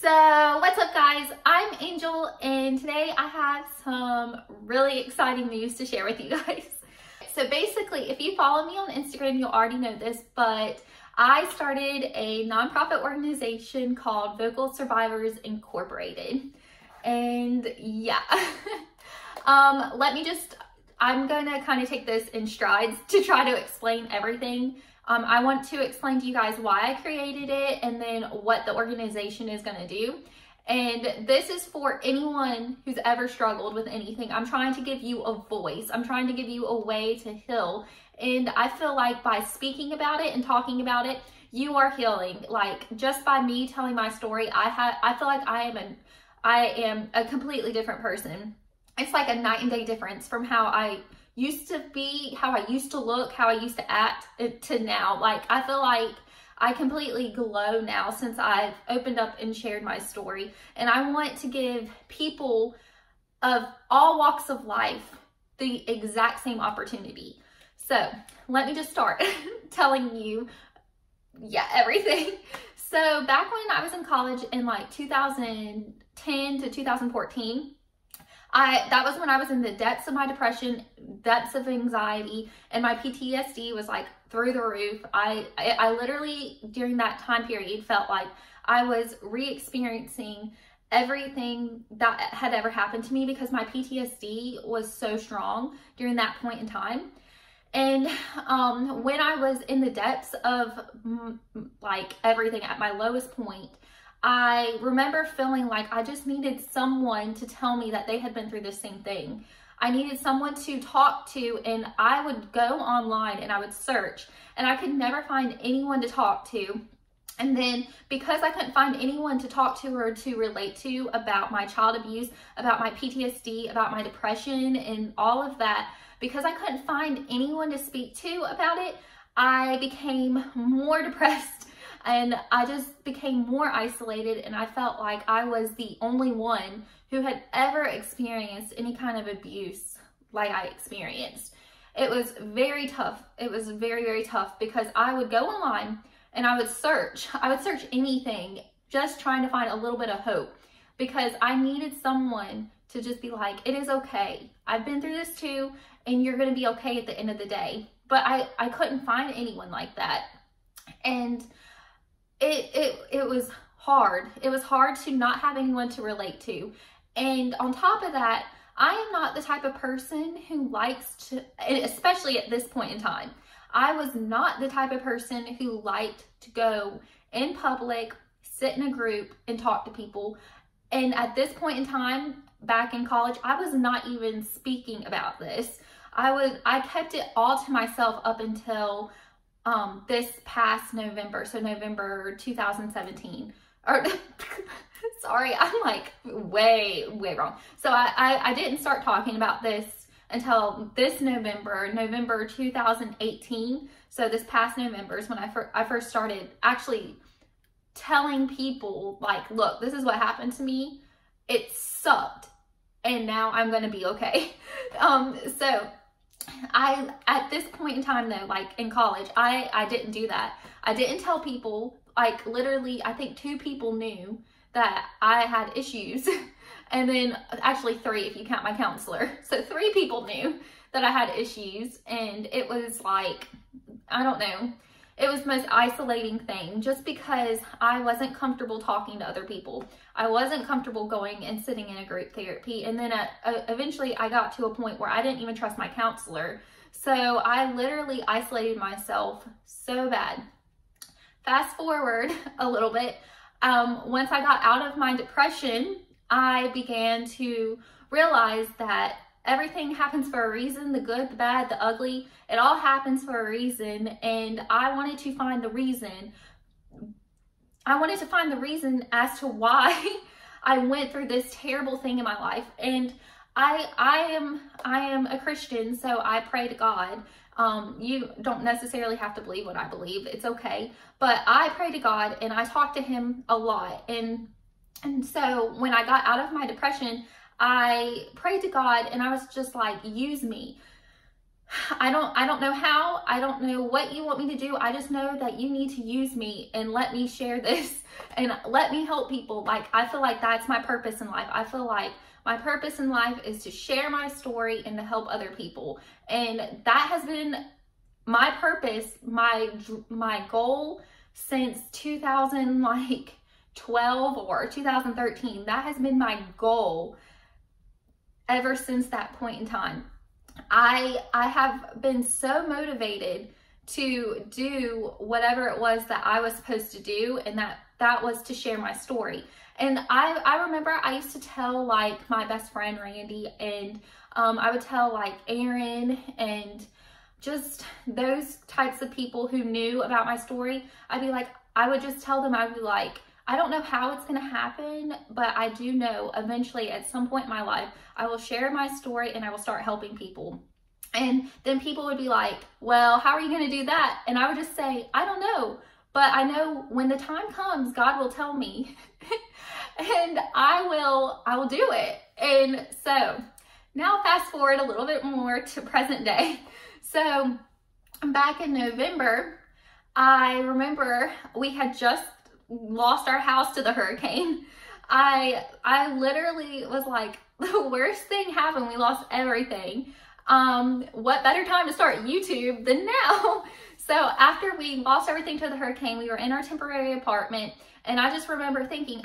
So what's up guys, I'm Angel and today I have some really exciting news to share with you guys. So basically, if you follow me on Instagram, you'll already know this, but I started a nonprofit organization called Vocal Survivors Incorporated. And yeah, I'm gonna kind of take this in strides to try to explain everything. I want to explain to you guys why I created it and then what the organization is going to do. And this is for anyone who's ever struggled with anything. I'm trying to give you a voice. I'm trying to give you a way to heal. And I feel like by speaking about it and talking about it, you are healing. Like just by me telling my story, I feel like I am a completely different person. It's like a night and day difference from how I used to be, how I used to look, how I used to act to now. Like I feel like I completely glow now since I've opened up and shared my story. And I want to give people of all walks of life the exact same opportunity. So let me just start telling you, everything. So back when I was in college in like 2010 to 2014, that was when I was in the depths of my depression, depths of anxiety, and my PTSD was like through the roof. I literally during that time period felt like I was re-experiencing everything that had ever happened to me because my PTSD was so strong during that point in time. And when I was in the depths of like everything at my lowest point, I remember feeling like I just needed someone to tell me that they had been through the same thing. I needed someone to talk to, and I would go online and I would search and I could never find anyone to talk to. And then because I couldn't find anyone to talk to or to relate to about my child abuse, about my PTSD, about my depression and all of that, because I couldn't find anyone to speak to about it, I became more depressed. And I just became more isolated, and I felt like I was the only one who had ever experienced any kind of abuse like I experienced. It was very tough. It was very, very tough because I would go online and I would search. I would search anything, just trying to find a little bit of hope because I needed someone to just be like, it is okay. I've been through this too, and you're going to be okay at the end of the day. But I couldn't find anyone like that. And it was hard. It was hard to not have anyone to relate to. And on top of that, I am not the type of person who likes to, especially at this point in time, I was not the type of person who liked to go in public, sit in a group and talk to people. And at this point in time, back in college, I was not even speaking about this. I kept it all to myself up until this past November, so November 2017, or sorry, I'm like way wrong. So I didn't start talking about this until this November 2018. So this past November is when I first started actually telling people like, look, this is what happened to me. It sucked, and now I'm gonna be okay. So at this point in time though, like in college, I didn't do that. I didn't tell people, like literally, I think 2 people knew that I had issues. And then actually 3 if you count my counselor. So 3 people knew that I had issues, and it was like, I don't know. It was the most isolating thing just because I wasn't comfortable talking to other people. I wasn't comfortable going and sitting in a group therapy. And then eventually I got to a point where I didn't even trust my counselor. So I literally isolated myself so bad. Fast forward a little bit. Once I got out of my depression, I began to realize that everything happens for a reason, the good, the bad, the ugly, it all happens for a reason. And I wanted to find the reason. I wanted to find the reason as to why I went through this terrible thing in my life. And I am a Christian, so I pray to God. You don't necessarily have to believe what I believe. It's okay. But I pray to God and I talk to him a lot. And so when I got out of my depression, I prayed to God and I was just like, use me. I don't know how, I don't know what you want me to do. I just know that you need to use me and let me share this and let me help people. Like, I feel like that's my purpose in life. I feel like my purpose in life is to share my story and to help other people. And that has been my purpose, my goal since 2012 or 2013. That has been my goal ever since that point in time. I have been so motivated to do whatever it was that I was supposed to do, and that was to share my story. And I remember I used to tell like my best friend Randy, and I would tell like Aaron and just those types of people who knew about my story. I'd be like, I would just tell them, I would be like, I don't know how it's going to happen, but I do know eventually at some point in my life, I will share my story and I will start helping people. And then people would be like, well, how are you going to do that? And I would just say, I don't know, but I know when the time comes, God will tell me and I will do it. And so now fast forward a little bit more to present day. So back in November, I remember we had just lost our house to the hurricane. I literally was like, the worst thing happened. We lost everything. What better time to start YouTube than now? So after we lost everything to the hurricane, we were in our temporary apartment, and I just remember thinking,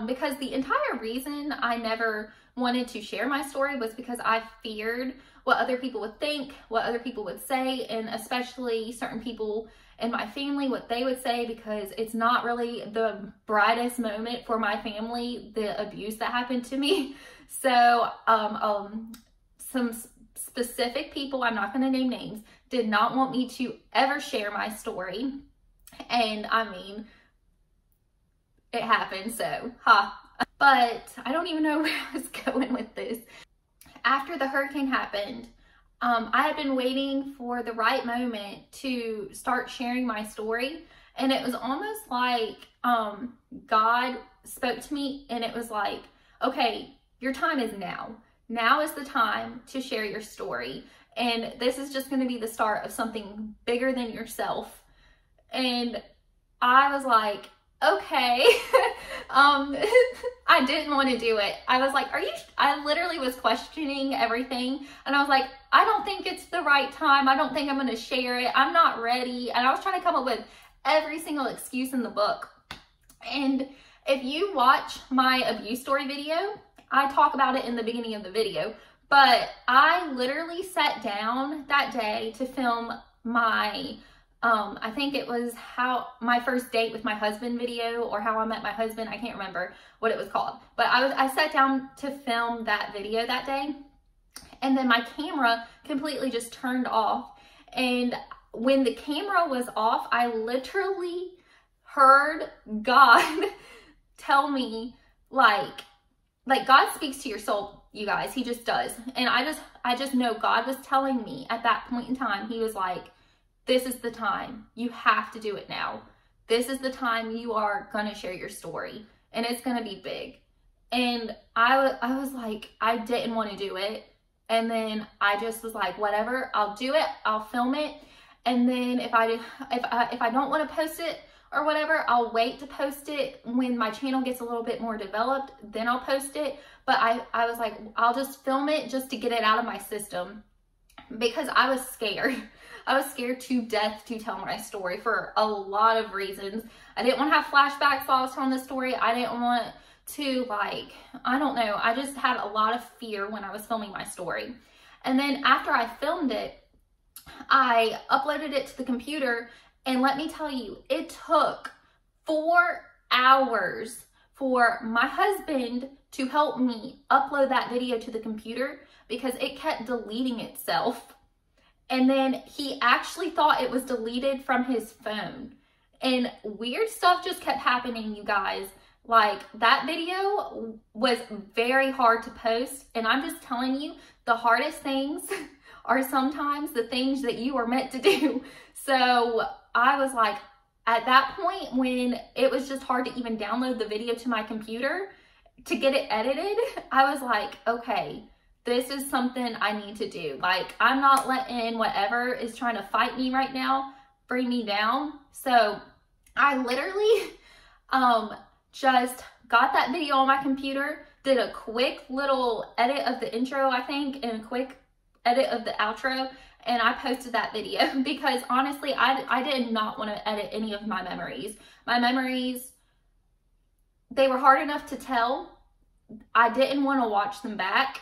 because the entire reason I never wanted to share my story was because I feared what other people would think, what other people would say, and especially certain people in my family, what they would say, because it's not really the brightest moment for my family, the abuse that happened to me. So some specific people, I'm not going to name names, did not want me to ever share my story. And I mean, it happened, so but I don't even know where I was going with this. After the hurricane happened, I had been waiting for the right moment to start sharing my story. And it was almost like God spoke to me, and it was like, okay, your time is now. Now is the time to share your story. And this is just going to be the start of something bigger than yourself. And I was like, okay. I didn't want to do it. I was like, I literally was questioning everything. And I was like, I don't think it's the right time. I don't think I'm going to share it. I'm not ready. And I was trying to come up with every single excuse in the book. And if you watch my abuse story video, I talk about it in the beginning of the video. But I literally sat down that day to film my I think it was my first date with my husband video, or how I met my husband. I can't remember what it was called, but I sat down to film that video that day, and then my camera completely just turned off. And when the camera was off, I literally heard God tell me, like God speaks to your soul, you guys. He just does. And I just know God was telling me at that point in time. He was like, this is the time. You have to do it now. This is the time you are going to share your story, and it's going to be big. And I was like, I didn't want to do it. And then I just was like, whatever, I'll do it. I'll film it. And then if I don't want to post it or whatever, I'll wait to post it when my channel gets a little bit more developed, then I'll post it. But I was like, I'll just film it just to get it out of my system, because I was scared. I was scared to death to tell my story for a lot of reasons. I didn't want to have flashbacks while I was telling the story. I didn't want to, like, I don't know. I just had a lot of fear when I was filming my story. And then after I filmed it, I uploaded it to the computer, and let me tell you, it took 4 hours for my husband to help me upload that video to the computer, because it kept deleting itself. And then he actually thought it was deleted from his phone. And weird stuff just kept happening, you guys. Like, that video was very hard to post. And I'm just telling you, the hardest things are sometimes the things that you are meant to do. So I was like, at that point when it was just hard to even download the video to my computer to get it edited, I was like, okay, this is something I need to do. Like, I'm not letting whatever is trying to fight me right now bring me down. So I literally just got that video on my computer, did a quick little edit of the intro, I think, and a quick edit of the outro, and I posted that video because honestly, I did not want to edit any of my memories. My memories, they were hard enough to tell. I didn't want to watch them back.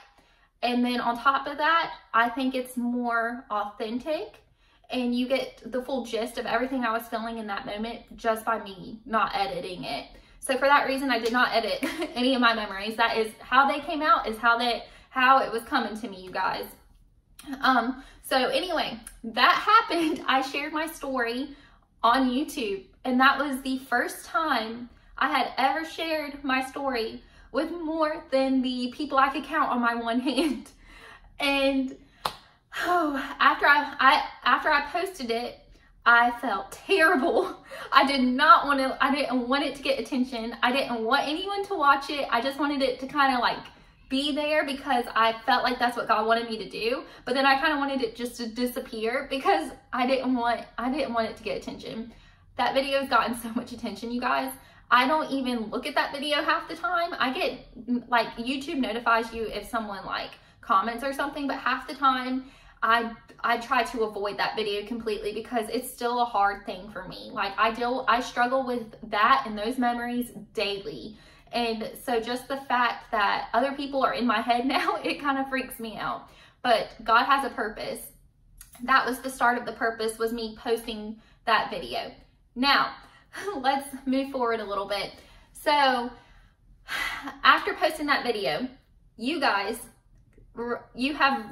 And then on top of that, I think it's more authentic and you get the full gist of everything I was feeling in that moment just by me not editing it. So for that reason, I did not edit any of my memories. That is how they came out, is how it was coming to me, you guys. So anyway, that happened. I shared my story on YouTube, and that was the first time I had ever shared my story with more than the people I could count on my one hand. And after I posted it, I felt terrible. I didn't want it to get attention. I didn't want anyone to watch it. I just wanted it to kind of like be there because I felt like that's what God wanted me to do. But then I kind of wanted it just to disappear because I didn't want it to get attention. That video has gotten so much attention, you guys. I don't even look at that video half the time. I get, like, YouTube notifies you if someone like comments or something, but half the time I try to avoid that video completely because it's still a hard thing for me. Like, I struggle with that and those memories daily. And so just the fact that other people are in my head now, it kind of freaks me out. But God has a purpose. That was the start of the purpose, was me posting that video. Now, let's move forward a little bit. So after posting that video, you guys, you have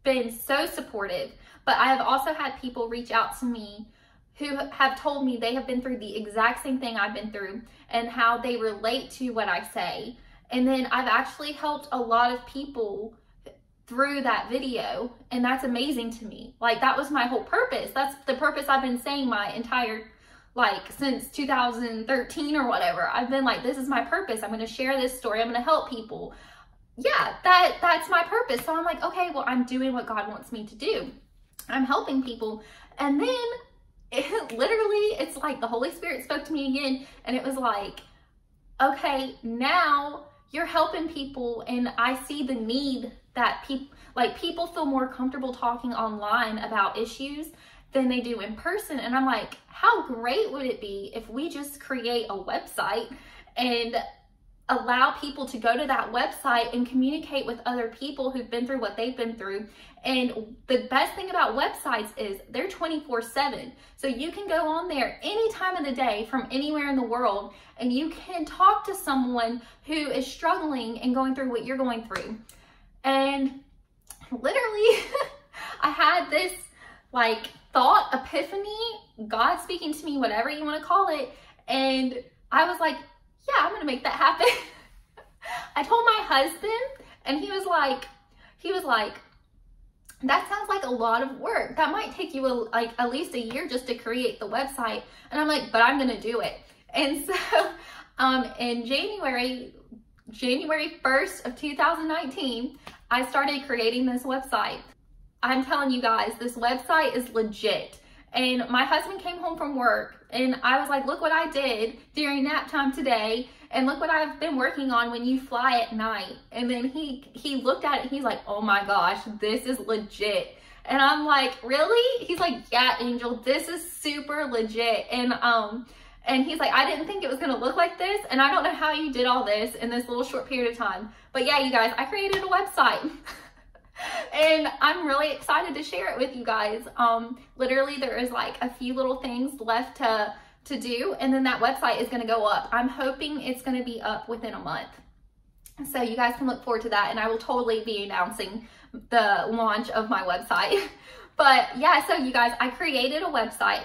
been so supportive, but I have also had people reach out to me who have told me they have been through the exact same thing I've been through and how they relate to what I say. And then I've actually helped a lot of people through that video, and that's amazing to me. Like, that was my whole purpose. That's the purpose I've been saying my entire, like, since 2013 or whatever. I've been like, this is my purpose. I'm going to share this story. I'm going to help people. Yeah, that's my purpose. So I'm like, okay, well, I'm doing what God wants me to do. I'm helping people. And then it's like the Holy Spirit spoke to me again, and it was like, okay, now you're helping people, and I see the need that people feel more comfortable talking online about issues than they do in person. And I'm like, how great would it be if we just create a website and allow people to go to that website and communicate with other people who've been through what they've been through. And the best thing about websites is they're 24/7. So you can go on there any time of the day from anywhere in the world, and you can talk to someone who is struggling and going through what you're going through. And literally, I had this like thought, epiphany, God speaking to me, whatever you want to call it. And I was like, yeah, I'm gonna make that happen. I told my husband, and he was like, that sounds like a lot of work. That might take you at least a year just to create the website. And I'm like, but I'm gonna do it. And so in January 1st of 2019, I started creating this website. I'm telling you guys, this website is legit. And my husband came home from work, and I was like, look what I did during nap time today, and look what I've been working on when you fly at night. And then he looked at it, and he's like, oh my gosh, this is legit. And I'm like, really? He's like, yeah, Angel, this is super legit. And he's like, I didn't think it was gonna look like this, and I don't know how you did all this in this little short period of time. But yeah, you guys, I created a website. And I'm really excited to share it with you guys. Literally, there is like a few little things left to do, and then that website is gonna go up. I'm hoping it's gonna be up within a month. So you guys can look forward to that, and I will totally be announcing the launch of my website. But yeah, so you guys, I created a website.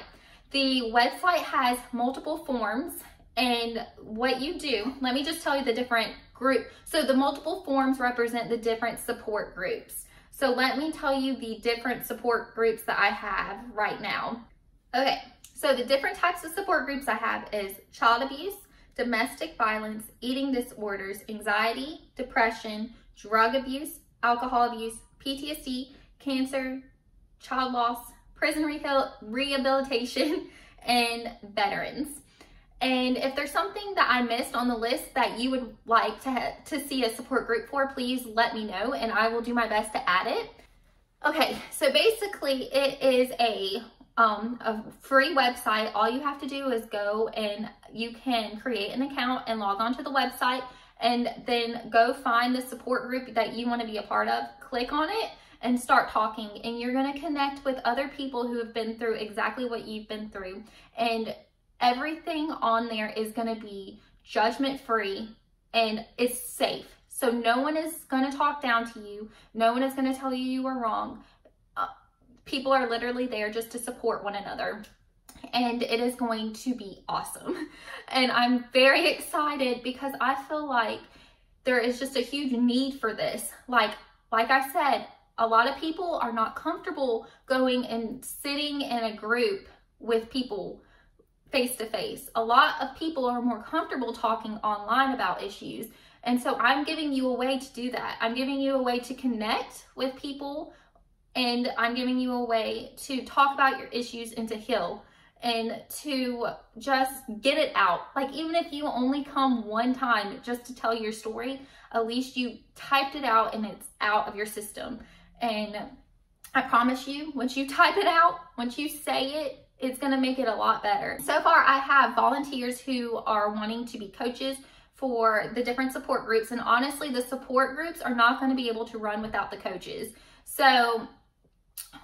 The website has multiple forms, and what you do, let me just tell you the different group. So the multiple forms represent the different support groups. So let me tell you the different support groups that I have right now. Okay, so the different types of support groups I have is child abuse, domestic violence, eating disorders, anxiety, depression, drug abuse, alcohol abuse, PTSD, cancer, child loss, prison rehabilitation, and veterans. And if there's something that I missed on the list that you would like to see a support group for, please let me know and I will do my best to add it. Okay, so basically it is a free website. All you have to do is go and you can create an account and log on to the website and then go find the support group that you want to be a part of, click on it and start talking, and you're going to connect with other people who have been through exactly what you've been through, and everything on there is going to be judgment free and it's safe. So no one is going to talk down to you. No one is going to tell you you were wrong. People are literally there just to support one another. And it is going to be awesome. And I'm very excited because I feel like there is just a huge need for this. Like I said, a lot of people are not comfortable going and sitting in a group with people face to face. A lot of people are more comfortable talking online about issues. And so I'm giving you a way to do that. I'm giving you a way to connect with people, and I'm giving you a way to talk about your issues and to heal and to just get it out. Like, even if you only come one time just to tell your story, at least you typed it out and it's out of your system. And I promise you, once you type it out, once you say it, it's going to make it a lot better. So far, I have volunteers who are wanting to be coaches for the different support groups. And honestly, the support groups are not going to be able to run without the coaches. So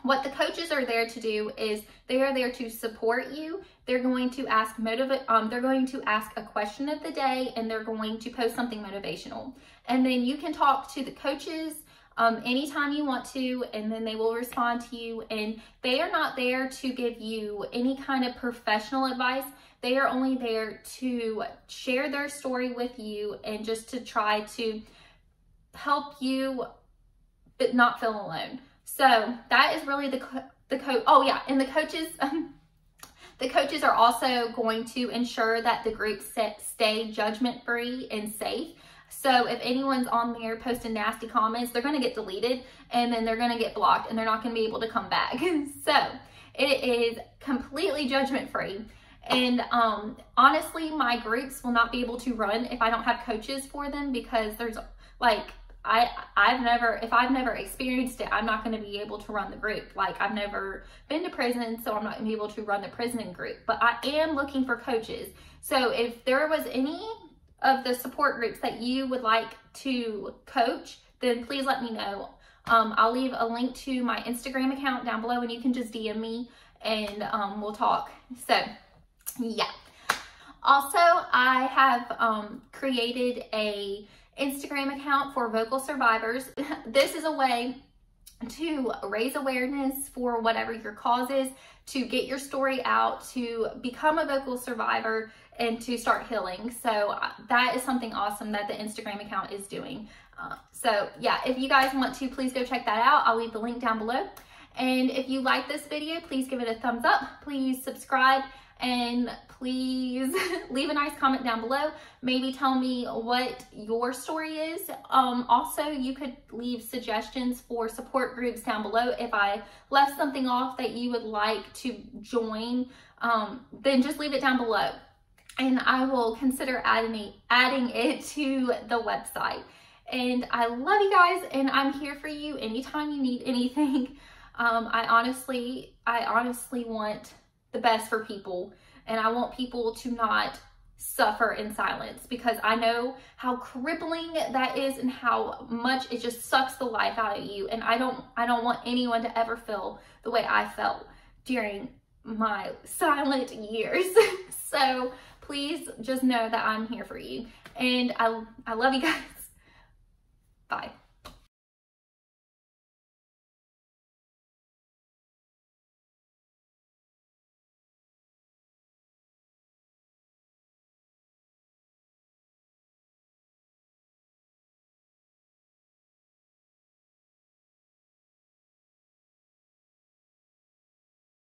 what the coaches are there to do is they are there to support you. They're going to ask they're going to ask a question of the day, and they're going to post something motivational. And then you can talk to the coaches anytime you want to, and then they will respond to you. And they are not there to give you any kind of professional advice. They are only there to share their story with you and just to try to help you but not feel alone. So that is really the coach. Oh yeah, and the coaches are also going to ensure that the group stay judgment free and safe. So if anyone's on there posting nasty comments, they're going to get deleted, and then they're going to get blocked, and they're not going to be able to come back. So it is completely judgment free. And honestly, my groups will not be able to run if I don't have coaches for them, because there's like, if I've never experienced it, I'm not going to be able to run the group. Like, I've never been to prison, so I'm not going to be able to run the prison group. But I am looking for coaches. So if there was any of the support groups that you would like to coach, then please let me know. I'll leave a link to my Instagram account down below, and you can just DM me and we'll talk. So yeah. Also, I have created a Instagram account for vocal survivors. This is a way to raise awareness for whatever your cause is, to get your story out, to become a vocal survivor, and to start healing. So that is something awesome that the Instagram account is doing. So yeah, if you guys want to, please go check that out. I'll leave the link down below. And if you like this video, please give it a thumbs up. Please subscribe, and please leave a nice comment down below. Maybe tell me what your story is. Also, you could leave suggestions for support groups down below. If I left something off that you would like to join, then just leave it down below, and I will consider adding it to the website. And I love you guys, and I'm here for you anytime you need anything. I honestly want the best for people, and I want people to not suffer in silence, because I know how crippling that is and how much it just sucks the life out of you. And I don't want anyone to ever feel the way I felt during my silent years. So please just know that I'm here for you, and I love you guys. Bye.